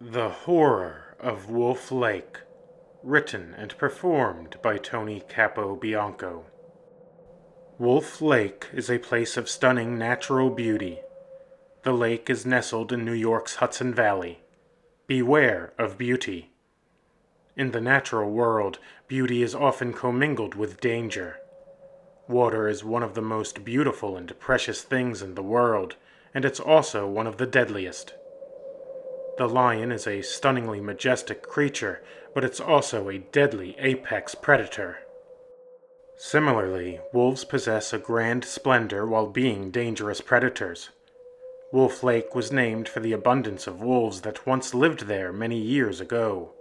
The Horror of Wolf Lake, written and performed by Tony Capobianco. Wolf Lake is a place of stunning natural beauty. The lake is nestled in New York's Hudson Valley. Beware of beauty. In the natural world, beauty is often commingled with danger. Water is one of the most beautiful and precious things in the world, and it's also one of the deadliest. The lion is a stunningly majestic creature, but it's also a deadly apex predator. Similarly, wolves possess a grand splendor while being dangerous predators. Wolf Lake was named for the abundance of wolves that once lived there many years ago.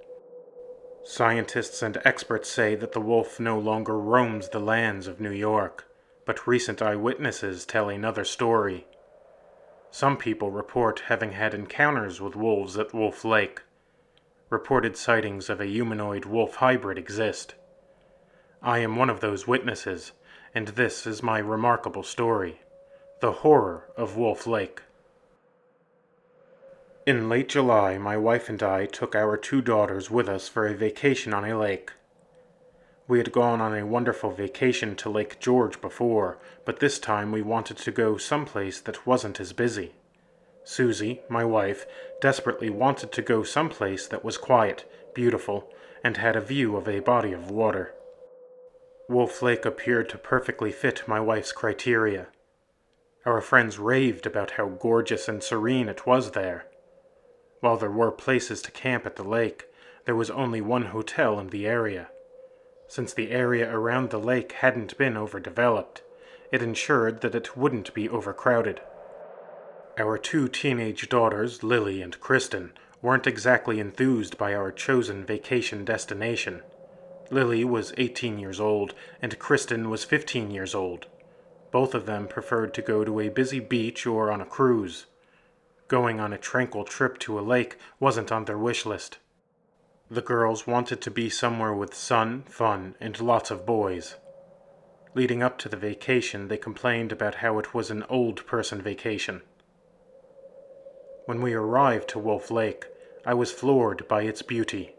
Scientists and experts say that the wolf no longer roams the lands of New York, but recent eyewitnesses tell another story. Some people report having had encounters with wolves at Wolf Lake. Reported sightings of a humanoid wolf hybrid exist. I am one of those witnesses, and this is my remarkable story, the horror of Wolf Lake. In late July, my wife and I took our 2 daughters with us for a vacation on a lake. We had gone on a wonderful vacation to Lake George before, but this time we wanted to go someplace that wasn't as busy. Susie, my wife, desperately wanted to go someplace that was quiet, beautiful, and had a view of a body of water. Wolf Lake appeared to perfectly fit my wife's criteria. Our friends raved about how gorgeous and serene it was there. While there were places to camp at the lake, there was only one hotel in the area. Since the area around the lake hadn't been overdeveloped, it ensured that it wouldn't be overcrowded. Our 2 teenage daughters, Lily and Kristen, weren't exactly enthused by our chosen vacation destination. Lily was 18 years old, and Kristen was 15 years old. Both of them preferred to go to a busy beach or on a cruise. Going on a tranquil trip to a lake wasn't on their wish list. The girls wanted to be somewhere with sun, fun, and lots of boys. Leading up to the vacation, they complained about how it was an old person vacation. When we arrived to Wolf Lake, I was floored by its beauty.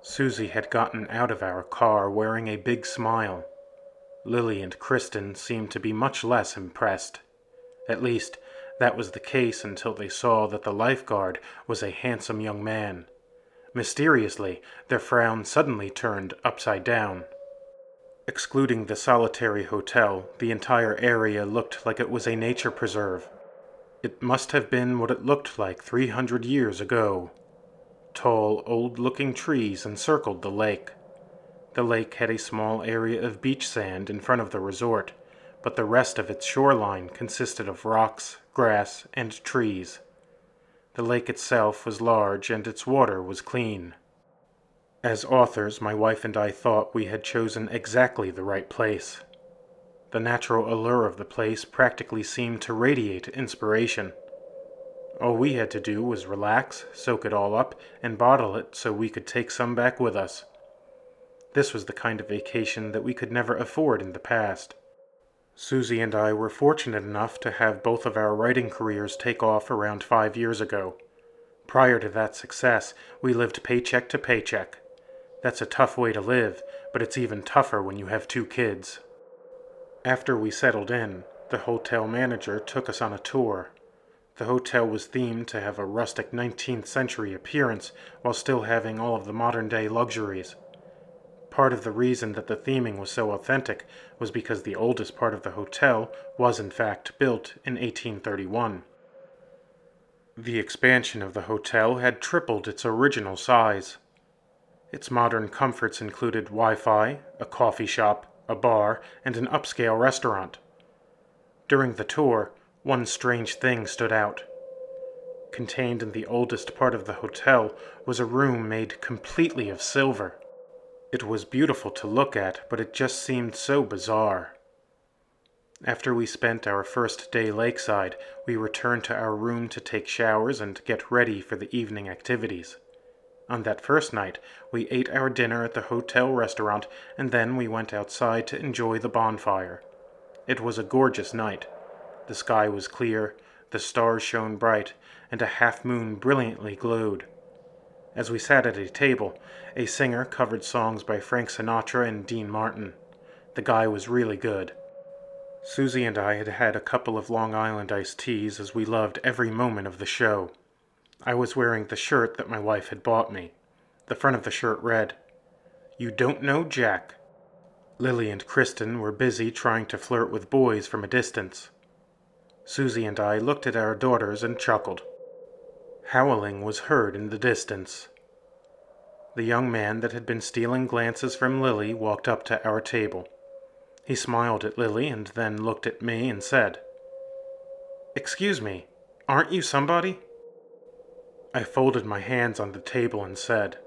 Susie had gotten out of our car wearing a big smile. Lily and Kristen seemed to be much less impressed. At least, that was the case until they saw that the lifeguard was a handsome young man. Mysteriously, their frown suddenly turned upside down. Excluding the solitary hotel, the entire area looked like it was a nature preserve. It must have been what it looked like 300 years ago. Tall, old-looking trees encircled the lake. The lake had a small area of beach sand in front of the resort, but the rest of its shoreline consisted of rocks, grass, and trees. The lake itself was large and its water was clean. As authors, my wife and I thought we had chosen exactly the right place. The natural allure of the place practically seemed to radiate inspiration. All we had to do was relax, soak it all up, and bottle it so we could take some back with us. This was the kind of vacation that we could never afford in the past. Susie and I were fortunate enough to have both of our writing careers take off around 5 years ago. Prior to that success, we lived paycheck to paycheck. That's a tough way to live, but it's even tougher when you have 2 kids. After we settled in, the hotel manager took us on a tour. The hotel was themed to have a rustic 19th century appearance while still having all of the modern-day luxuries. Part of the reason that the theming was so authentic was because the oldest part of the hotel was in fact built in 1831. The expansion of the hotel had tripled its original size. Its modern comforts included Wi-Fi, a coffee shop, a bar, and an upscale restaurant. During the tour, one strange thing stood out. Contained in the oldest part of the hotel was a room made completely of silver. It was beautiful to look at, but it just seemed so bizarre. After we spent our first day lakeside, we returned to our room to take showers and get ready for the evening activities. On that first night, we ate our dinner at the hotel restaurant, and then we went outside to enjoy the bonfire. It was a gorgeous night. The sky was clear, the stars shone bright, and a half-moon brilliantly glowed. As we sat at a table, a singer covered songs by Frank Sinatra and Dean Martin. The guy was really good. Susie and I had had a couple of Long Island iced teas as we loved every moment of the show. I was wearing the shirt that my wife had bought me. The front of the shirt read, "You don't know Jack." Lily and Kristen were busy trying to flirt with boys from a distance. Susie and I looked at our daughters and chuckled. Howling was heard in the distance. The young man that had been stealing glances from Lily walked up to our table. He smiled at Lily and then looked at me and said, "Excuse me, aren't you somebody?" I folded my hands on the table and said,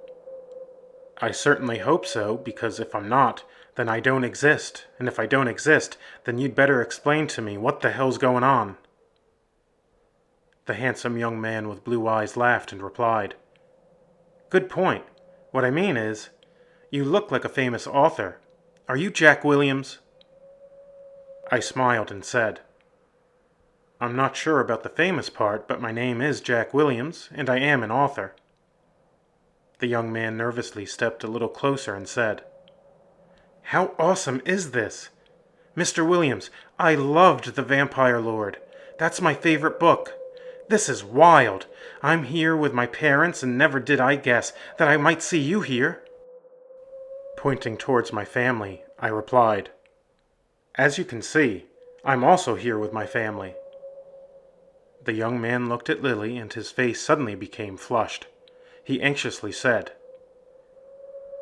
"I certainly hope so, because if I'm not, then I don't exist, and if I don't exist, then you'd better explain to me what the hell's going on." The handsome young man with blue eyes laughed and replied, "Good point. What I mean is, you look like a famous author. Are you Jack Williams?" I smiled and said, "I'm not sure about the famous part, but my name is Jack Williams, and I am an author." The young man nervously stepped a little closer and said, "How awesome is this? Mr. Williams, I loved The Vampire Lord. That's my favorite book. This is wild. I'm here with my parents, and never did I guess that I might see you here." Pointing towards my family, I replied, "As you can see, I'm also here with my family." The young man looked at Lily, and his face suddenly became flushed. He anxiously said,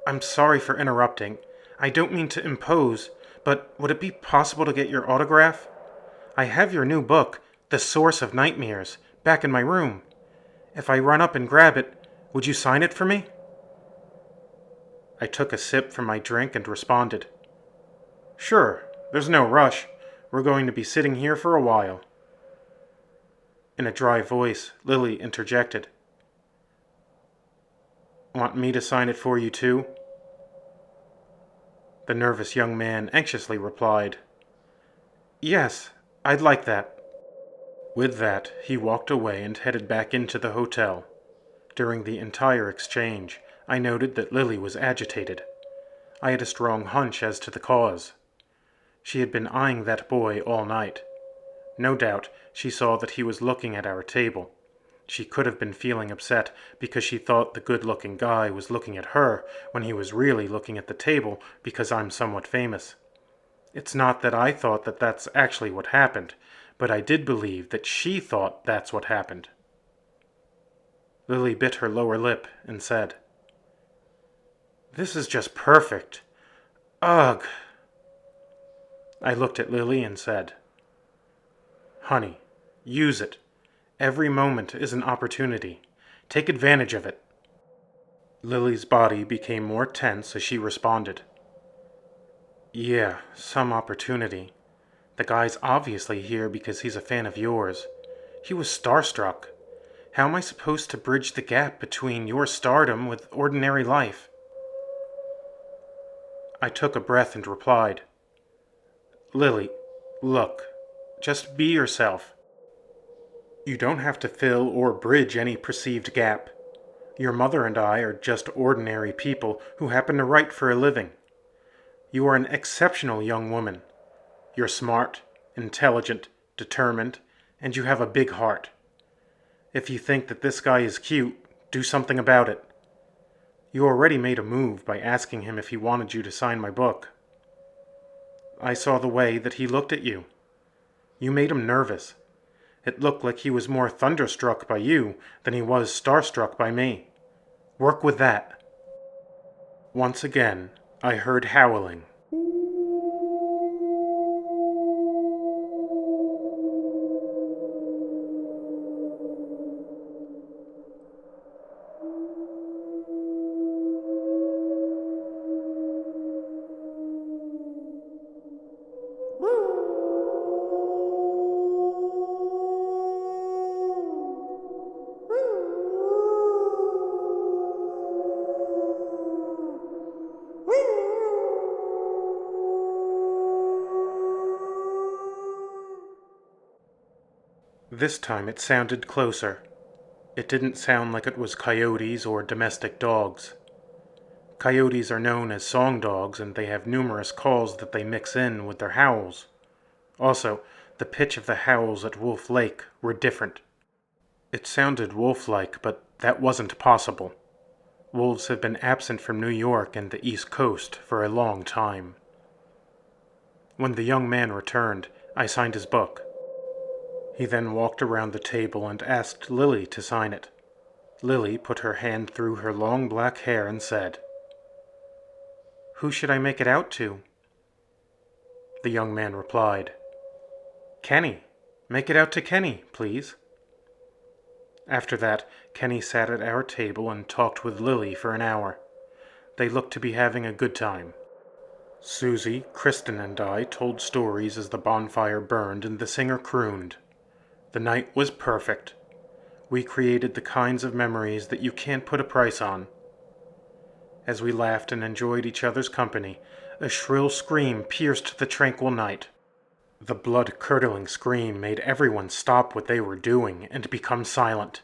"I'm sorry for interrupting. I don't mean to impose, but would it be possible to get your autograph? I have your new book, The Source of Nightmares, back in my room. If I run up and grab it, would you sign it for me?" I took a sip from my drink and responded, "Sure, there's no rush. We're going to be sitting here for a while." In a dry voice, Lily interjected, "Want me to sign it for you too?" The nervous young man anxiously replied, "Yes, I'd like that." With that, he walked away and headed back into the hotel. During the entire exchange, I noted that Lily was agitated. I had a strong hunch as to the cause. She had been eyeing that boy all night. No doubt, she saw that he was looking at our table. She could have been feeling upset because she thought the good-looking guy was looking at her when he was really looking at the table because I'm somewhat famous. It's not that I thought that that's actually what happened, but I did believe that she thought that's what happened. Lily bit her lower lip and said, "This is just perfect. Ugh." I looked at Lily and said, "Honey, use it. Every moment is an opportunity. Take advantage of it." Lily's body became more tense as she responded, "Yeah, some opportunity. The guy's obviously here because he's a fan of yours. He was starstruck. How am I supposed to bridge the gap between your stardom with ordinary life?" I took a breath and replied, "Lily, look, just be yourself. You don't have to fill or bridge any perceived gap. Your mother and I are just ordinary people who happen to write for a living. You are an exceptional young woman. You're smart, intelligent, determined, and you have a big heart. If you think that this guy is cute, do something about it. You already made a move by asking him if he wanted you to sign my book. I saw the way that he looked at you. You made him nervous. It looked like he was more thunderstruck by you than he was starstruck by me. Work with that." Once again, I heard howling. This time it sounded closer. It didn't sound like it was coyotes or domestic dogs. Coyotes are known as song dogs, and they have numerous calls that they mix in with their howls. Also, the pitch of the howls at Wolf Lake were different. It sounded wolf-like, but that wasn't possible. Wolves have been absent from New York and the East Coast for a long time. When the young man returned, I signed his book. He then walked around the table and asked Lily to sign it. Lily put her hand through her long black hair and said, "Who should I make it out to?" The young man replied, "Kenny. Make it out to Kenny, please." After that, Kenny sat at our table and talked with Lily for an hour. They looked to be having a good time. Susie, Kristen, and I told stories as the bonfire burned and the singer crooned. The night was perfect. We created the kinds of memories that you can't put a price on. As we laughed and enjoyed each other's company, a shrill scream pierced the tranquil night. The blood-curdling scream made everyone stop what they were doing and become silent.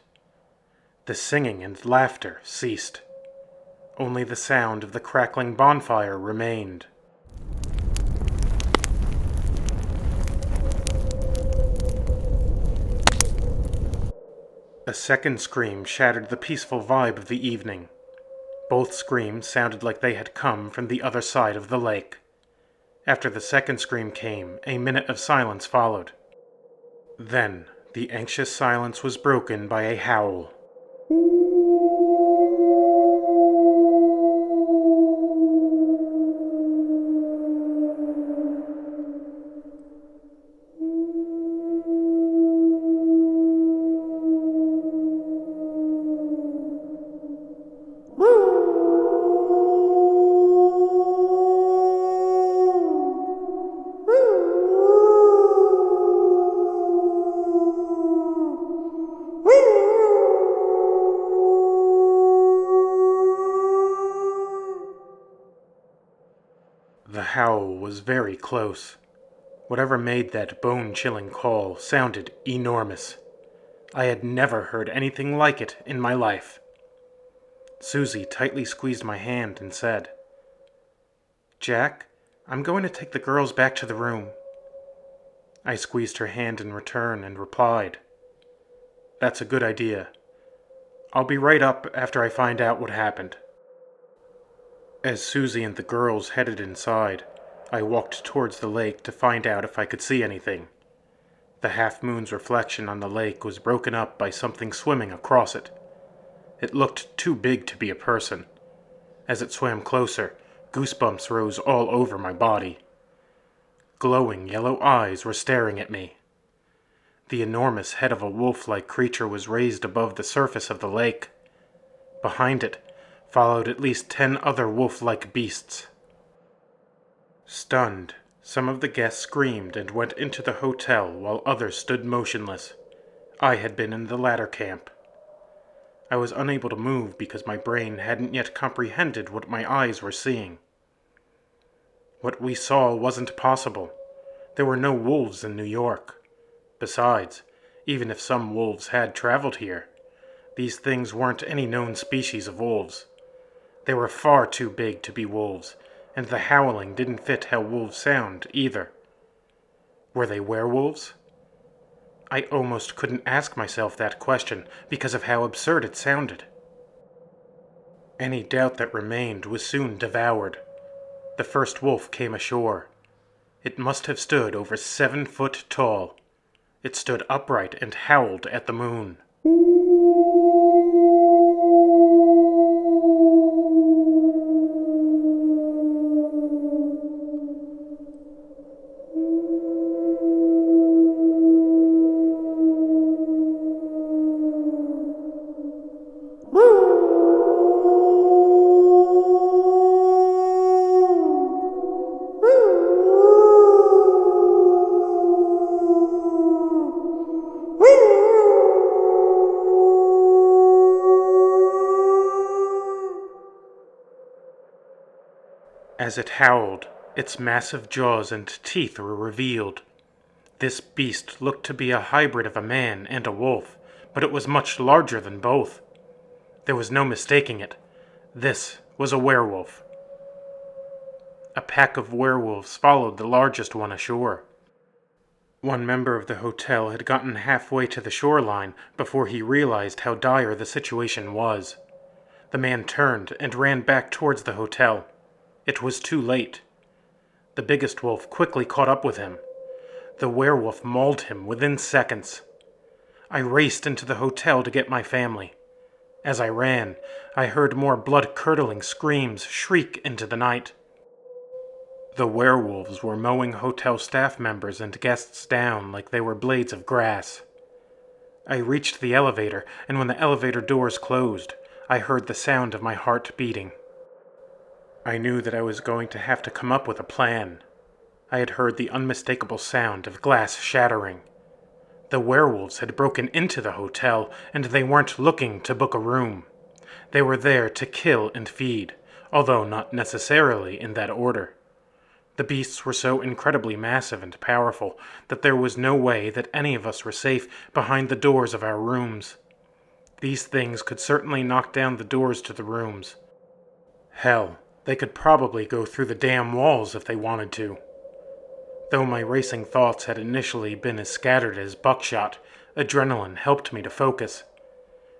The singing and laughter ceased. Only the sound of the crackling bonfire remained. A second scream shattered the peaceful vibe of the evening. Both screams sounded like they had come from the other side of the lake. After the second scream came, a minute of silence followed. Then, the anxious silence was broken by a howl. The howl was very close. Whatever made that bone-chilling call sounded enormous. I had never heard anything like it in my life. Susie tightly squeezed my hand and said, "Jack, I'm going to take the girls back to the room." I squeezed her hand in return and replied, "That's a good idea. I'll be right up after I find out what happened." As Susie and the girls headed inside, I walked towards the lake to find out if I could see anything. The half-moon's reflection on the lake was broken up by something swimming across it. It looked too big to be a person. As it swam closer, goosebumps rose all over my body. Glowing yellow eyes were staring at me. The enormous head of a wolf-like creature was raised above the surface of the lake. Behind it followed at least 10 other wolf-like beasts. Stunned, some of the guests screamed and went into the hotel while others stood motionless. I had been in the latter camp. I was unable to move because my brain hadn't yet comprehended what my eyes were seeing. What we saw wasn't possible. There were no wolves in New York. Besides, even if some wolves had traveled here, these things weren't any known species of wolves. They were far too big to be wolves, and the howling didn't fit how wolves sound either. Were they werewolves? I almost couldn't ask myself that question because of how absurd it sounded. Any doubt that remained was soon devoured. The first wolf came ashore. It must have stood over 7 foot tall. It stood upright and howled at the moon. As it howled, its massive jaws and teeth were revealed. This beast looked to be a hybrid of a man and a wolf, but it was much larger than both. There was no mistaking it. This was a werewolf. A pack of werewolves followed the largest one ashore. One member of the hotel had gotten halfway to the shoreline before he realized how dire the situation was. The man turned and ran back towards the hotel. It was too late. The biggest wolf quickly caught up with him. The werewolf mauled him within seconds. I raced into the hotel to get my family. As I ran, I heard more blood-curdling screams shriek into the night. The werewolves were mowing hotel staff members and guests down like they were blades of grass. I reached the elevator, and when the elevator doors closed, I heard the sound of my heart beating. I knew that I was going to have to come up with a plan. I had heard the unmistakable sound of glass shattering. The werewolves had broken into the hotel, and they weren't looking to book a room. They were there to kill and feed, although not necessarily in that order. The beasts were so incredibly massive and powerful that there was no way that any of us were safe behind the doors of our rooms. These things could certainly knock down the doors to the rooms. Hell, they could probably go through the damn walls if they wanted to. Though my racing thoughts had initially been as scattered as buckshot, adrenaline helped me to focus.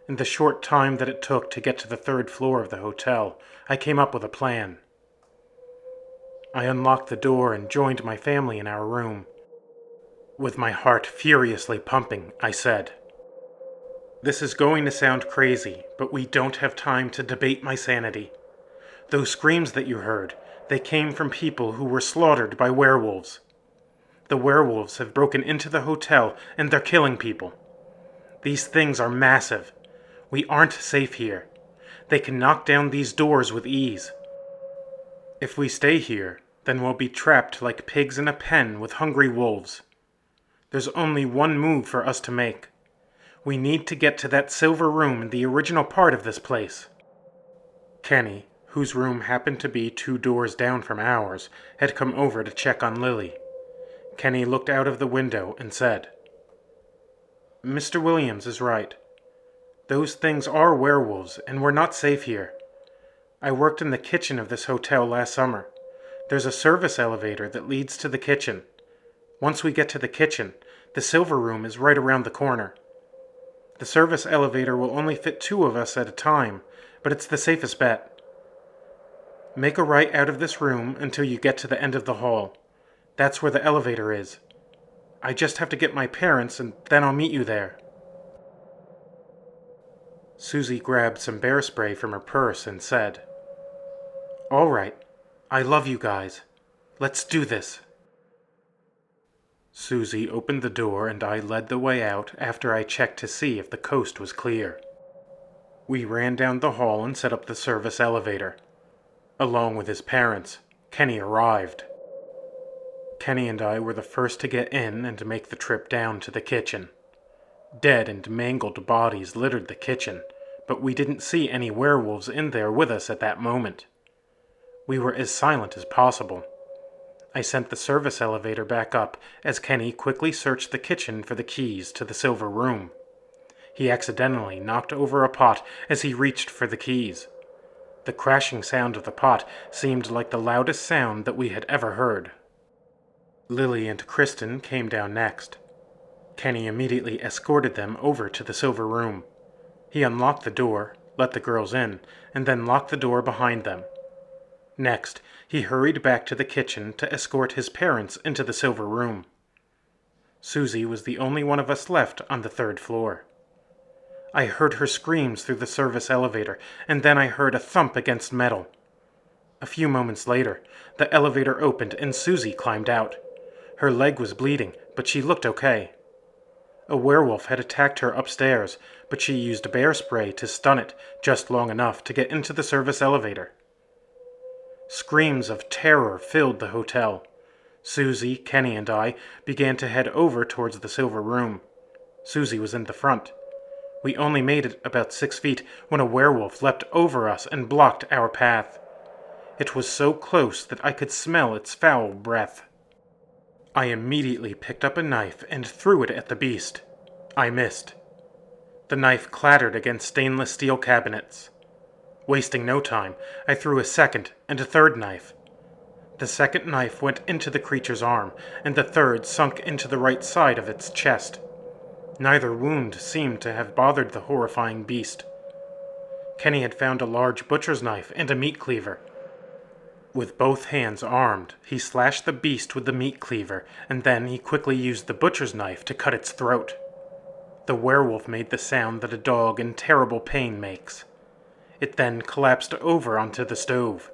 In the short time that it took to get to the third floor of the hotel, I came up with a plan. I unlocked the door and joined my family in our room. With my heart furiously pumping, I said, "This is going to sound crazy, but we don't have time to debate my sanity. Those screams that you heard, they came from people who were slaughtered by werewolves. The werewolves have broken into the hotel and they're killing people. These things are massive. We aren't safe here. They can knock down these doors with ease. If we stay here, then we'll be trapped like pigs in a pen with hungry wolves. There's only one move for us to make. We need to get to that silver room in the original part of this place." Kenny, whose room happened to be 2 doors down from ours, had come over to check on Lily. Kenny looked out of the window and said, "Mr. Williams is right. Those things are werewolves, and we're not safe here. I worked in the kitchen of this hotel last summer. There's a service elevator that leads to the kitchen. Once we get to the kitchen, the silver room is right around the corner. The service elevator will only fit 2 of us at a time, but it's the safest bet. Make a right out of this room until you get to the end of the hall. That's where the elevator is. I just have to get my parents, and then I'll meet you there." Susie grabbed some bear spray from her purse and said, "All right. I love you guys. Let's do this." Susie opened the door and I led the way out after I checked to see if the coast was clear. We ran down the hall and set up the service elevator. Along with his parents, Kenny arrived. Kenny and I were the first to get in and to make the trip down to the kitchen. Dead and mangled bodies littered the kitchen, but we didn't see any werewolves in there with us at that moment. We were as silent as possible. I sent the service elevator back up as Kenny quickly searched the kitchen for the keys to the silver room. He accidentally knocked over a pot as he reached for the keys. The crashing sound of the pot seemed like the loudest sound that we had ever heard. Lily and Kristen came down next. Kenny immediately escorted them over to the silver room. He unlocked the door, let the girls in, and then locked the door behind them. Next, he hurried back to the kitchen to escort his parents into the silver room. Susie was the only one of us left on the 3rd floor. I heard her screams through the service elevator, and then I heard a thump against metal. A few moments later, the elevator opened and Susie climbed out. Her leg was bleeding, but she looked okay. A werewolf had attacked her upstairs, but she used bear spray to stun it just long enough to get into the service elevator. Screams of terror filled the hotel. Susie, Kenny, and I began to head over towards the silver room. Susie was in the front. We only made it about 6 feet when a werewolf leapt over us and blocked our path. It was so close that I could smell its foul breath. I immediately picked up a knife and threw it at the beast. I missed. The knife clattered against stainless steel cabinets. Wasting no time, I threw a second and a third knife. The second knife went into the creature's arm, and the third sunk into the right side of its chest. Neither wound seemed to have bothered the horrifying beast. Kenny had found a large butcher's knife and a meat cleaver. With both hands armed, he slashed the beast with the meat cleaver, and then he quickly used the butcher's knife to cut its throat. The werewolf made the sound that a dog in terrible pain makes. It then collapsed over onto the stove.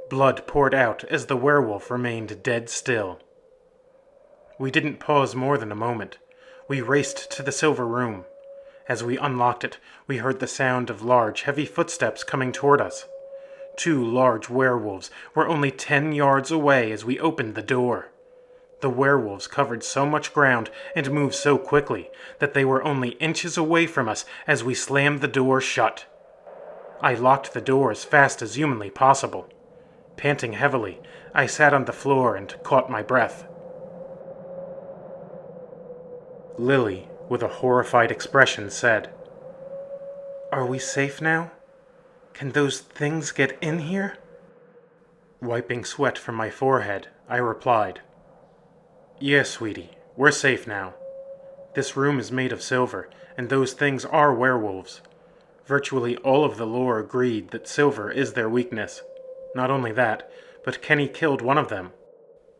Blood poured out as the werewolf remained dead still. We didn't pause more than a moment. We raced to the silver room. As we unlocked it, we heard the sound of large, heavy footsteps coming toward us. 2 large werewolves were only 10 yards away as we opened the door. The werewolves covered so much ground and moved so quickly that they were only inches away from us as we slammed the door shut. I locked the door as fast as humanly possible. Panting heavily, I sat on the floor and caught my breath. Lily, with a horrified expression, said, "Are we safe now? Can those things get in here?" Wiping sweat from my forehead, I replied, "Yes, sweetie, we're safe now. This room is made of silver, and those things are werewolves. Virtually all of the lore agreed that silver is their weakness. Not only that, but Kenny killed one of them.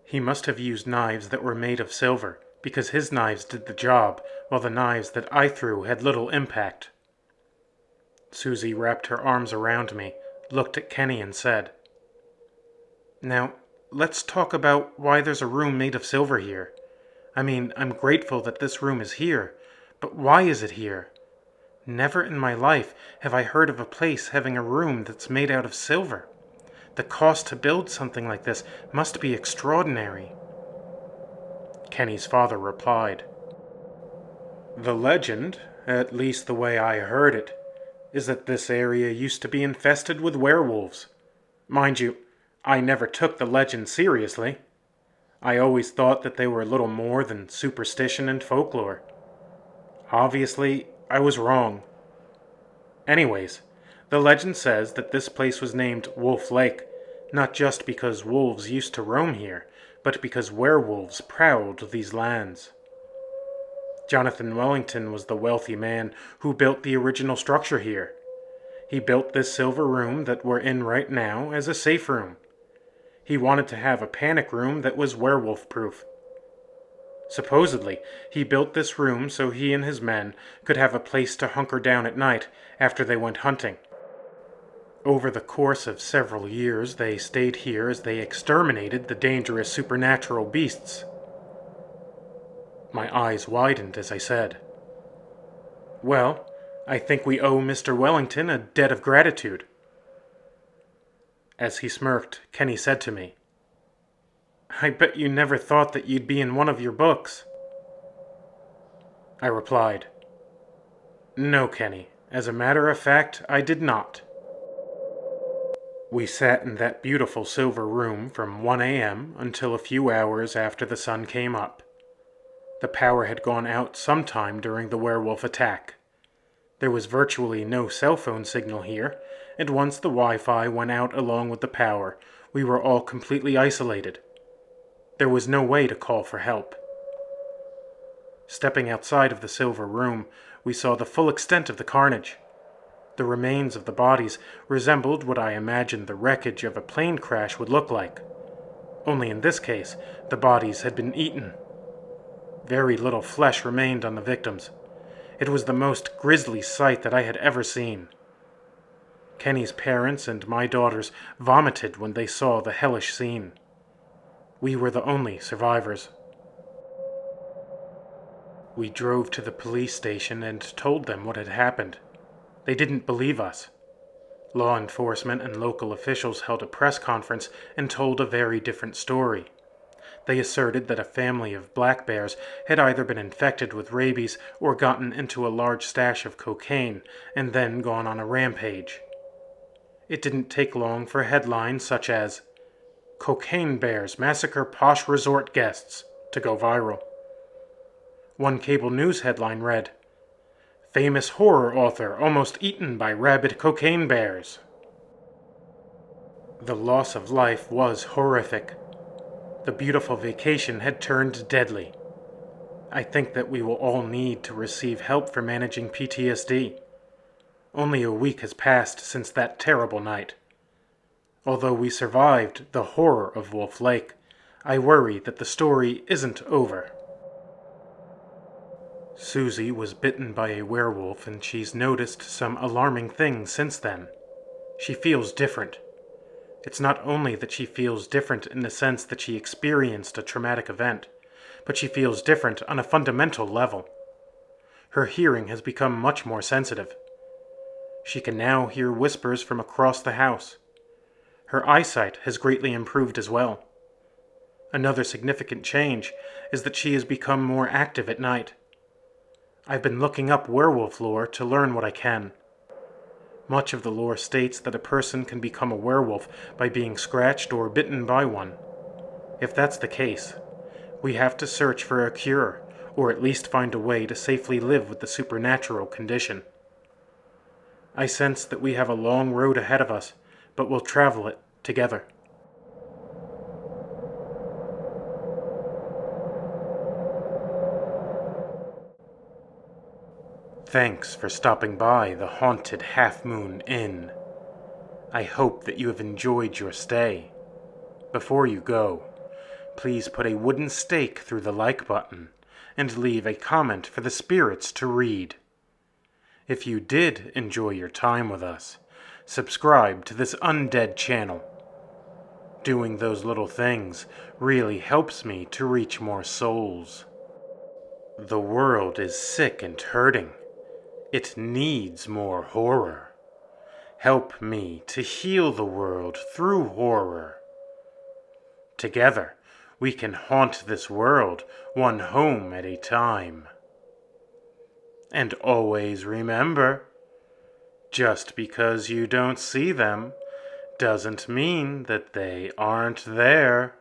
He must have used knives that were made of silver, because his knives did the job, while the knives that I threw had little impact." Susie wrapped her arms around me, looked at Kenny and said, "Now, let's talk about why there's a room made of silver here. I mean, I'm grateful that this room is here, but why is it here? Never in my life have I heard of a place having a room that's made out of silver. The cost to build something like this must be extraordinary." Kenny's father replied, "The legend, at least the way I heard it, is that this area used to be infested with werewolves. Mind you, I never took the legend seriously. I always thought that they were little more than superstition and folklore. Obviously, I was wrong. Anyways, the legend says that this place was named Wolf Lake, not just because wolves used to roam here, but because werewolves prowled these lands. Jonathan Wellington was the wealthy man who built the original structure here. He built this silver room that we're in right now as a safe room. He wanted to have a panic room that was werewolf-proof. Supposedly, he built this room so he and his men could have a place to hunker down at night after they went hunting. Over the course of several years, they stayed here as they exterminated the dangerous supernatural beasts." My eyes widened as I said, "Well, I think we owe Mr. Wellington a debt of gratitude." As he smirked, Kenny said to me, "I bet you never thought that you'd be in one of your books." I replied, "No, Kenny. As a matter of fact, I did not." We sat in that beautiful silver room from 1 a.m. until a few hours after the sun came up. The power had gone out sometime during the werewolf attack. There was virtually no cell phone signal here, and once the Wi-Fi went out along with the power, we were all completely isolated. There was no way to call for help. Stepping outside of the silver room, we saw the full extent of the carnage. The remains of the bodies resembled what I imagined the wreckage of a plane crash would look like. Only in this case, the bodies had been eaten. Very little flesh remained on the victims. It was the most grisly sight that I had ever seen. Kenny's parents and my daughters vomited when they saw the hellish scene. We were the only survivors. We drove to the police station and told them what had happened. They didn't believe us. Law enforcement and local officials held a press conference and told a very different story. They asserted that a family of black bears had either been infected with rabies or gotten into a large stash of cocaine and then gone on a rampage. It didn't take long for headlines such as, "Cocaine Bears Massacre Posh Resort Guests" to go viral. One cable news headline read, Famous horror author almost eaten by rabid cocaine bears. The loss of life was horrific. The beautiful vacation had turned deadly. I think that we will all need to receive help for managing PTSD. Only a week has passed since that terrible night. Although we survived the horror of Wolf Lake, I worry that the story isn't over. Susie was bitten by a werewolf and she's noticed some alarming things since then. She feels different. It's not only that she feels different in the sense that she experienced a traumatic event, but she feels different on a fundamental level. Her hearing has become much more sensitive. She can now hear whispers from across the house. Her eyesight has greatly improved as well. Another significant change is that she has become more active at night. I've been looking up werewolf lore to learn what I can. Much of the lore states that a person can become a werewolf by being scratched or bitten by one. If that's the case, we have to search for a cure, or at least find a way to safely live with the supernatural condition. I sense that we have a long road ahead of us, but we'll travel it together. Thanks for stopping by the Haunted Half Moon Inn. I hope that you have enjoyed your stay. Before you go, please put a wooden stake through the like button and leave a comment for the spirits to read. If you did enjoy your time with us, subscribe to this undead channel. Doing those little things really helps me to reach more souls. The world is sick and hurting. It needs more horror. Help me to heal the world through horror. Together, we can haunt this world one home at a time. And always remember, just because you don't see them doesn't mean that they aren't there.